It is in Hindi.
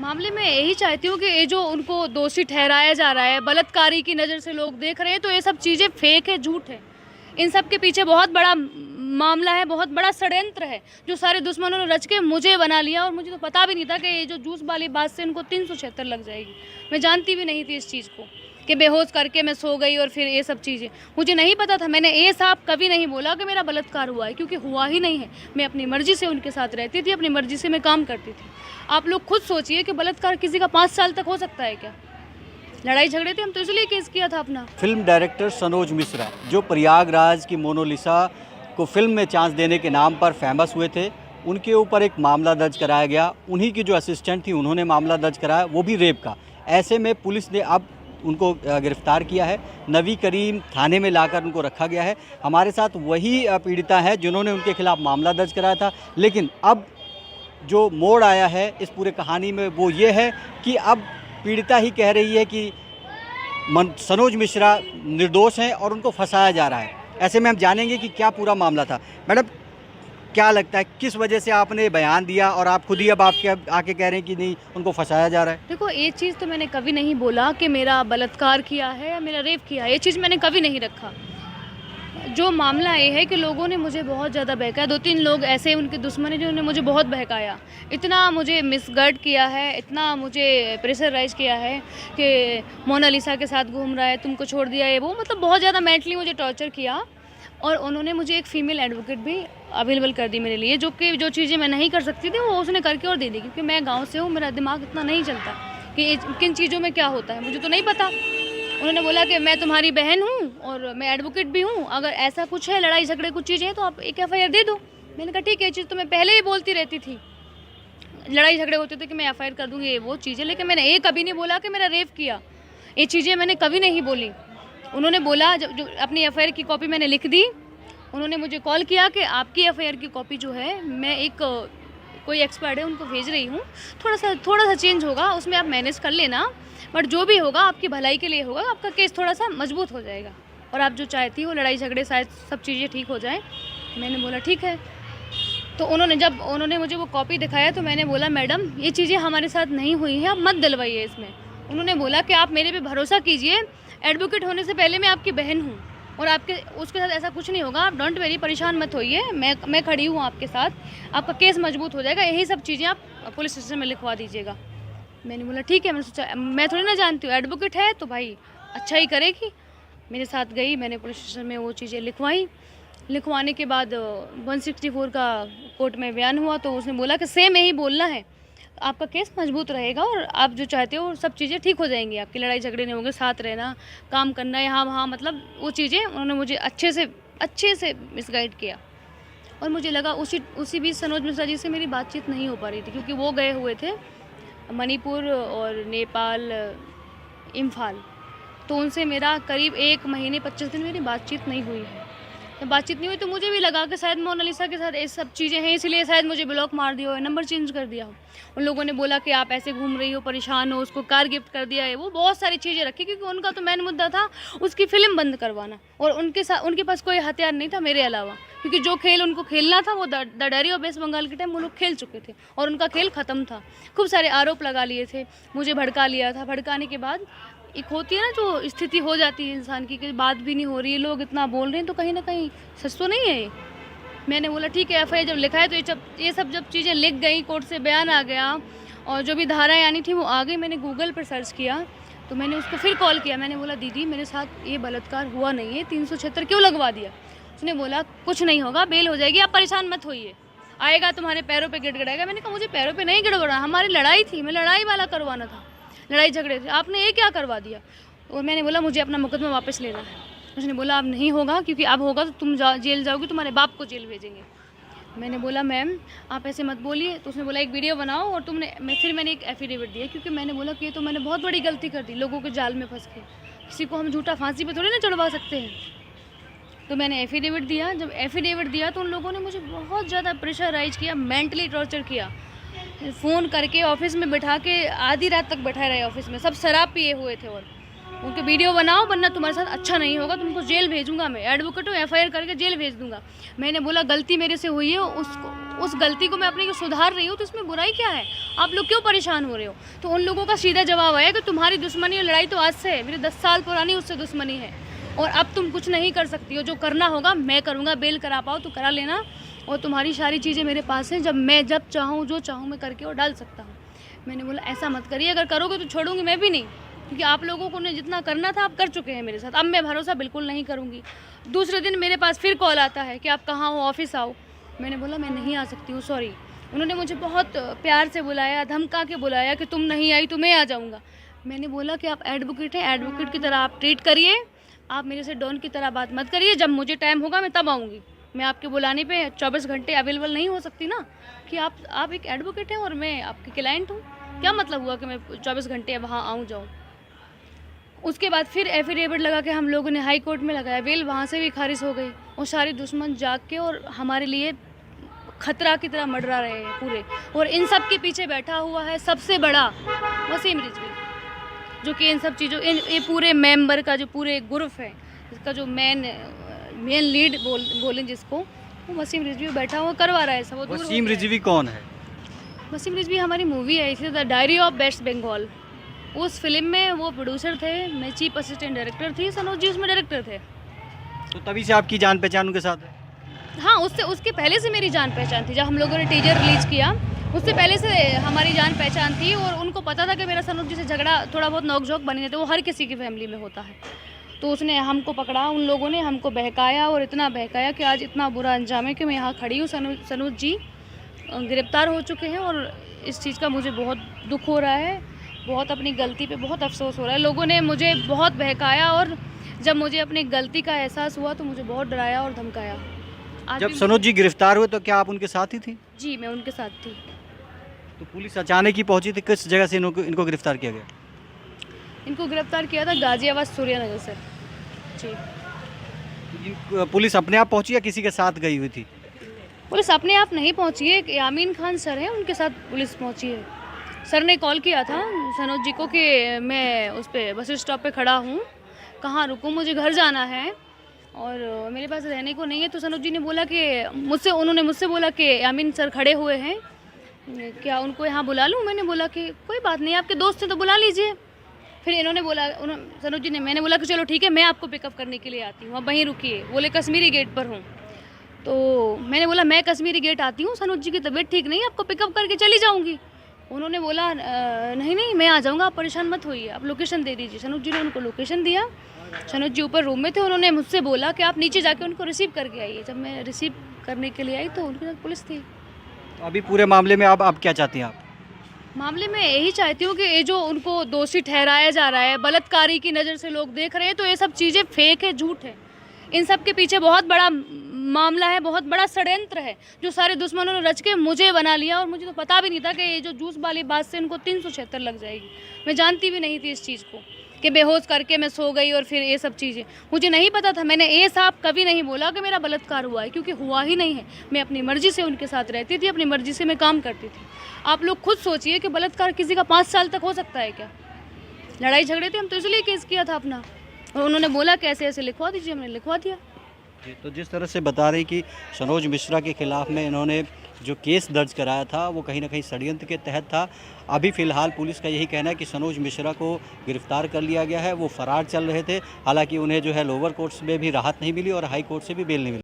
मामले में यही चाहती हूँ कि ये जो उनको दोषी ठहराया जा रहा है, बलात्कारी की नज़र से लोग देख रहे हैं, तो ये सब चीज़ें फेक है, झूठ है। इन सब के पीछे बहुत बड़ा मामला है, बहुत बड़ा षड्यंत्र है, जो सारे दुश्मनों ने रच के मुझे बना लिया। और मुझे तो पता भी नहीं था कि ये जो जूस वाली बात से इनको 376 लग जाएगी। मैं जानती भी नहीं थी इस चीज़ को, कि बेहोश करके मैं सो गई और फिर ये सब चीज़ें मुझे नहीं पता था। मैंने ये साहब कभी नहीं बोला कि मेरा बलात्कार हुआ है, क्योंकि हुआ ही नहीं है। मैं अपनी मर्ज़ी से उनके साथ रहती थी, अपनी मर्ज़ी से मैं काम करती थी। आप लोग खुद सोचिए कि बलात्कार किसी का 5 साल तक हो सकता है क्या? लड़ाई झगड़े थे हम, तो इसलिए केस किया था अपना। फिल्म डायरेक्टर सनोज मिश्रा, जो प्रयागराज की मोनालिसा को फिल्म में चांस देने के नाम पर फेमस हुए थे, उनके ऊपर एक मामला दर्ज कराया गया। उन्हीं की जो असिस्टेंट थी, उन्होंने मामला दर्ज कराया, वो भी रेप का। ऐसे में पुलिस ने अब उनको गिरफ्तार किया है। नवी करीम थाने में लाकर उनको रखा गया है। हमारे साथ वही पीड़िता है जिन्होंने उनके खिलाफ मामला दर्ज कराया था। लेकिन अब जो मोड़ आया है इस पूरे कहानी में, वो ये है कि अब पीड़िता ही कह रही है कि सनोज मिश्रा निर्दोष हैं और उनको फंसाया जा रहा है। ऐसे में हम जानेंगे कि क्या पूरा मामला था। मैडम, क्या लगता है किस वजह से आपने बयान दिया और आप खुद ही अब आके कह रहे हैं कि नहीं, उनको फंसाया जा रहा है? देखो, ये चीज़ तो मैंने कभी नहीं बोला कि मेरा बलात्कार किया है या मेरा रेप किया है। ये चीज़ मैंने कभी नहीं रखा। जो मामला ये है कि लोगों ने मुझे बहुत ज़्यादा बहकाया। 2-3 लोग ऐसे उनके दुश्मन हैं जिन्होंने मुझे बहुत बहकाया, इतना मुझे मिसगाइड किया है, इतना मुझे प्रेशराइज़ किया है कि मोनालिसा के साथ घूम रहा है, तुमको छोड़ दिया है वो, मतलब बहुत ज़्यादा मेंटली मुझे टॉर्चर किया। और उन्होंने मुझे एक फ़ीमेल एडवोकेट भी अवेलेबल कर दी मेरे लिए, जो चीज़ें मैं नहीं कर सकती थी वो उसने करके और दे दी। क्योंकि मैं गाँव से हूँ, मेरा दिमाग इतना नहीं चलता कि किन चीज़ों में क्या होता है, मुझे तो नहीं पता। उन्होंने बोला कि मैं तुम्हारी बहन हूँ और मैं एडवोकेट भी हूँ, अगर ऐसा कुछ है, लड़ाई झगड़े कुछ चीज़ें हैं, तो आप एक FIR दे दो। मैंने कहा ठीक है, ये चीज़ तो मैं पहले ही बोलती रहती थी। लड़ाई झगड़े होते थे कि मैं FIR कर दूँगी, ये वो चीज़ें, लेकिन मैंने ये कभी नहीं बोला कि मेरा रेप किया। ये चीज़ें मैंने कभी नहीं बोली। उन्होंने बोला, जो अपनी FIR की कॉपी मैंने लिख दी। उन्होंने मुझे कॉल किया कि आपकी FIR की कॉपी जो है, मैं एक कोई एक्सपर्ट है उनको भेज रही हूँ, थोड़ा सा चेंज होगा, उसमें आप मैनेज कर लेना, बट जो भी होगा आपकी भलाई के लिए होगा, आपका केस थोड़ा सा मजबूत हो जाएगा और आप जो चाहती हो, लड़ाई झगड़े शायद सब चीज़ें ठीक हो जाए। मैंने बोला ठीक है। तो जब उन्होंने मुझे वो कॉपी दिखाया तो मैंने बोला, मैडम ये चीज़ें हमारे साथ नहीं हुई हैं, आप मत दिलवाइए इसमें। उन्होंने बोला कि आप मेरे पे भरोसा कीजिए, एडवोकेट होने से पहले मैं आपकी बहन हूँ और उसके साथ ऐसा कुछ नहीं होगा, आप डोंट वेरी, परेशान मत होइए, मैं खड़ी हूँ आपके साथ, आपका केस मजबूत हो जाएगा, यही सब चीज़ें आप पुलिस स्टेशन में लिखवा दीजिएगा। मैंने बोला ठीक है। मैंने सोचा, मैं थोड़ी ना जानती हूँ, एडवोकेट है तो भाई अच्छा ही करेगी। मेरे साथ गई, मैंने पुलिस स्टेशन में वो चीज़ें लिखवाई। लिखवाने के बाद 164 का कोर्ट में बयान हुआ, तो उसने बोला कि सेम यही बोलना है, आपका केस मजबूत रहेगा और आप जो चाहते हो सब चीज़ें ठीक हो जाएंगी, आपकी लड़ाई झगड़े नहीं होंगे, साथ रहना, काम करना, यहाँ वहाँ, मतलब वो चीज़ें उन्होंने मुझे अच्छे से मिसगाइड किया। और मुझे लगा उसी बीच सनोज मिश्रा जी से मेरी बातचीत नहीं हो पा रही थी, क्योंकि वो गए हुए थे मणिपुर और नेपाल, इम्फाल, तो उनसे मेरा करीब 1 महीने 25 दिन मेरी बातचीत नहीं हुई है। जब बातचीत नहीं हुई तो मुझे भी लगा कि शायद मोनालिसा के साथ ये सब चीज़ें हैं, इसलिए शायद मुझे ब्लॉक मार दिया हो, नंबर चेंज कर दिया हो। उन लोगों ने बोला कि आप ऐसे घूम रही हो, परेशान हो, उसको कार गिफ्ट कर दिया है, वो बहुत सारी चीज़ें रखी, क्योंकि उनका तो मेन मुद्दा था उसकी फ़िल्म बंद करवाना। और उनके पास कोई हथियार नहीं था मेरे अलावा, क्योंकि जो खेल उनको खेलना था वो the diary of West Bengal के टाइम वो लोग खेल चुके थे और उनका खेल ख़त्म था। खूब सारे आरोप लगा लिए थे, मुझे भड़का लिया था। भड़काने के बाद एक होती है ना जो स्थिति हो जाती है इंसान की, कि बात भी नहीं हो रही है, लोग इतना बोल रहे हैं, तो कहीं ना कहीं सच तो नहीं है ये। मैंने बोला ठीक है, FIR जब लिखा है तो ये सब जब चीज़ें लिख गई, कोर्ट से बयान आ गया और जो भी धाराएँ आनी थी वो आ गई। मैंने गूगल पर सर्च किया, तो मैंने उसको फिर कॉल किया। मैंने बोला दीदी मेरे साथ ये बलात्कार हुआ नहीं है, 376 क्यों लगवा दिया? उसने बोला कुछ नहीं होगा, बेल हो जाएगी, आप परेशान मत होइए, आएगा तुम्हारे पैरों पे गिड़गिड़ाएगा। मैंने कहा मुझे पैरों पे नहीं गिड़गिड़ा, हमारी लड़ाई थी, मैं लड़ाई वाला करवाना था, लड़ाई झगड़े थे, आपने ये क्या करवा दिया? और मैंने बोला मुझे अपना मुकदमा वापस लेना है। उसने बोला अब नहीं होगा, क्योंकि अब होगा तो तुम जेल जाओगी, तुम्हारे बाप को जेल भेजेंगे। मैंने बोला मैम आप ऐसे मत बोलिए। तो उसने बोला एक वीडियो बनाओ और फिर मैंने एक एफिडेविट दिया, क्योंकि मैंने बोला कि ये तो मैंने बहुत बड़ी गलती कर दी, लोगों के जाल में फंस के, किसी को हम झूठा फांसी पे थोड़ी ना चढ़वा सकते हैं। तो मैंने एफिडेविट दिया। जब एफिडेविट दिया तो उन लोगों ने मुझे बहुत ज़्यादा प्रेशराइज किया, मेंटली टॉर्चर किया, फ़ोन करके ऑफिस में बैठा के आधी रात तक बैठा रहे ऑफिस में, सब शराब पिए हुए थे। और उनके वीडियो बनाओ वरना तुम्हारे साथ अच्छा नहीं होगा, तुमको जेल भेजूंगा, मैं एडवोकेट हूँ, FIR करके जेल भेज दूंगा। मैंने बोला गलती मेरे से हुई है, तो उस गलती को मैं अपनी को सुधार रही हूँ, तो इसमें बुराई क्या है? आप लोग क्यों परेशान हो रहे हो? तो उन लोगों का सीधा जवाब आया कि तुम्हारी दुश्मनी और लड़ाई तो आज से है, मेरी 10 साल पुरानी उससे दुश्मनी है और अब तुम कुछ नहीं कर सकती हो, जो करना होगा मैं करूँगा, बेल करा पाओ तो करा लेना, और तुम्हारी सारी चीज़ें मेरे पास हैं, जब चाहूँ जो चाहूँ मैं करके और डाल सकता हूँ। मैंने बोला ऐसा मत करिए, अगर करोगे तो छोड़ूंगी मैं भी नहीं, क्योंकि आप लोगों को ने जितना करना था आप कर चुके हैं मेरे साथ, अब मैं भरोसा बिल्कुल नहीं करूँगी। दूसरे दिन मेरे पास फिर कॉल आता है कि आप कहाँ हो, ऑफिस आओ। मैंने बोला मैं नहीं आ सकती हूँ, सॉरी। उन्होंने मुझे बहुत प्यार से बुलाया, धमका के बुलाया कि तुम नहीं आई तो मैं आ जाऊँगा। मैंने बोला कि आप एडवोकेट हैं, एडवोकेट की तरह आप ट्रीट करिए, आप मेरे से डॉन की तरह बात मत करिए, जब मुझे टाइम होगा मैं तब आऊँगी। मैं आपके बुलाने पे 24 घंटे अवेलेबल नहीं हो सकती ना, कि आप एक एडवोकेट हैं और मैं आपकी क्लाइंट हूँ। क्या मतलब हुआ कि मैं 24 घंटे वहाँ आऊँ जाऊँ? उसके बाद फिर एफिडेविट लगा के हम लोगों ने हाई कोर्ट में लगाया, बेल वहाँ से भी खारिज हो गई, और सारे दुश्मन जाग के और हमारे लिए खतरा की तरह मंडरा रहे हैं पूरे। और इन सब के पीछे बैठा हुआ है सबसे बड़ा वसीम रिजवी, जो कि इन सब चीज़ों ये पूरे मेंबर का जो पूरे ग्रुप है, इसका जो मेन लीड बोलें जिसको, वो वसीम रिजवी बैठा हुआ करवा रहा है सब। वसीम रिजवी कौन है? वसीम रिजवी हमारी मूवी है इसे the diary of West Bengal, उस फिल्म में वो प्रोड्यूसर थे, मैं चीफ असिस्टेंट डायरेक्टर थी, सनोज जी उसमें डायरेक्टर थे। तो तभी से आपकी जान पहचान उनके साथ है? हाँ, उसके पहले से मेरी जान पहचान थी। जब हम लोगों ने टीजर रिलीज़ किया उससे पहले से हमारी जान पहचान थी, और उनको पता था कि मेरा सनोज जी से झगड़ा थोड़ा बहुत नोक-झोंक बनी रहती है, वो हर किसी की फैमिली में होता है। तो उसने हमको पकड़ा, उन लोगों ने हमको बहकाया और इतना बहकाया कि आज इतना बुरा अंजाम है कि मैं यहाँ खड़ी हूँ। सनोज जी गिरफ्तार हो चुके हैं और इस चीज़ का मुझे बहुत दुख हो रहा है, बहुत अपनी गलती पे बहुत अफसोस हो रहा है। लोगों ने मुझे बहुत बहकाया और जब मुझे अपनी गलती का एहसास हुआ तो मुझे बहुत डराया और धमकाया। जब सनोज जी गिरफ्तार हुए तो क्या आप उनके साथ ही थी? जी, मैं उनके साथ थी। तो पुलिस अचानक ही पहुंची थी, किस जगह से इनको गिरफ्तार किया गया? इनको गिरफ्तार किया था गाजियाबाद सूर्यनगर से। जी। पुलिस अपने आप पहुंची या किसी के साथ गई हुई थी? पुलिस अपने आप नहीं पहुंची है, यामीन खान सर हैं उनके साथ पुलिस पहुंची है। सर ने कॉल किया था सनोज जी को कि मैं उस पे बस स्टॉप पे खड़ा हूँ, कहाँ रुकूँ, मुझे घर जाना है और मेरे पास रहने को नहीं है। तो सनोज जी ने बोला कि उन्होंने मुझसे बोला कि यामीन सर खड़े हुए हैं, क्या उनको यहाँ बुला लूँ? मैंने बोला कि कोई बात नहीं, आपके दोस्त हैं तो बुला लीजिए। फिर इन्होंने बोला, सनोज जी ने, मैंने बोला कि चलो ठीक है, मैं आपको पिकअप करने के लिए आती हूँ, आप वहीं रुकिए। बोले कश्मीरी गेट पर हूँ। तो मैंने बोला मैं कश्मीरी गेट आती हूँ, सनोज जी की तबीयत ठीक नहीं है, आपको पिकअप करके चली जाऊँगी। उन्होंने बोला नहीं मैं आ जाऊँगा, आप परेशान मत होइए, आप लोकेशन दे दीजिए। सनोज जी ने उनको लोकेशन दिया। सनोज जी ऊपर रूम में थे, उन्होंने मुझसे बोला कि आप नीचे जाके उनको रिसीव करके आइए। जब मैं रिसीव करने के लिए आई तो उनके साथ पुलिस थी। तो अभी पूरे मामले में आप क्या चाहती हैं? आप मामले में यही चाहती हूँ कि ये जो उनको दोषी ठहराया जा रहा है, बलात्कारी की नज़र से लोग देख रहे हैं, तो ये सब चीज़ें फेक है, झूठ है। इन सब के पीछे बहुत बड़ा मामला है, बहुत बड़ा षड्यंत्र है, जो सारे दुश्मनों ने रच के मुझे बना लिया। और मुझे तो पता भी नहीं था कि ये जो जूस वाली बात से इनको 376 लग जाएगी। मैं जानती भी नहीं थी इस चीज़ को, कि बेहोश करके मैं सो गई और फिर ये सब चीज़ें मुझे नहीं पता था। मैंने ये साहब कभी नहीं बोला कि मेरा बलात्कार हुआ है, क्योंकि हुआ ही नहीं है। मैं अपनी मर्ज़ी से उनके साथ रहती थी, अपनी मर्ज़ी से मैं काम करती थी। आप लोग खुद सोचिए कि बलात्कार किसी का 5 साल तक हो सकता है क्या? लड़ाई झगड़े थे हम, तो इसलिए केस किया था अपना, और उन्होंने बोला कि ऐसे ऐसे लिखवा दीजिए, हमने लिखवा दिया। तो जिस तरह से बता रही कि सनोज मिश्रा के खिलाफ में इन्होंने जो केस दर्ज कराया था वो कहीं ना कहीं षड्यंत्र के तहत था। अभी फ़िलहाल पुलिस का यही कहना है कि सनोज मिश्रा को गिरफ्तार कर लिया गया है, वो फरार चल रहे थे। हालांकि उन्हें जो है लोअर कोर्ट्स में भी राहत नहीं मिली और हाई कोर्ट से भी बेल नहीं मिली।